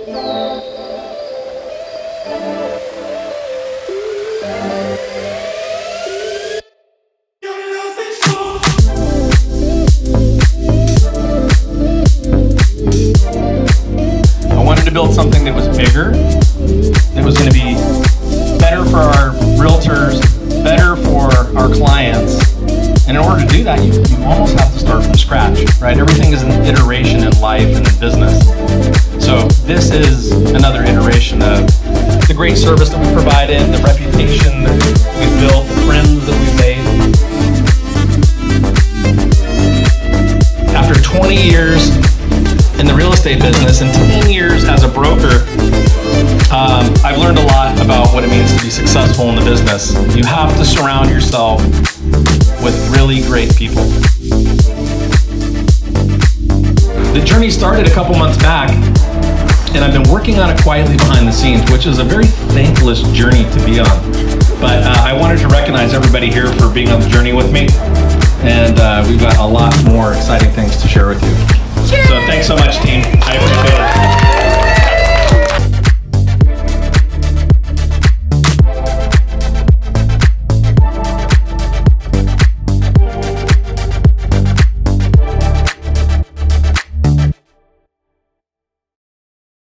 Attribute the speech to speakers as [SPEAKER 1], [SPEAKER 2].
[SPEAKER 1] Build something that was bigger, that was going to be better for our realtors, better for our clients. And in order to do that, you almost have to start from scratch, right? Everything is an iteration in life and in business. So this is another iteration of the great service that we provided, the reputation that we've built, the friends that we've made. After 20 years in the real estate business and 10 years as a broker, I've learned a lot about what it means to be successful in the business. You have to surround yourself with really great people. The journey started a couple months back, and I've been working on it quietly behind the scenes, which is a very thankless journey to be on. But I wanted to recognize everybody here for being on the journey with me, and we've got a lot more exciting things to share with you. So thanks so much, team. I appreciate it.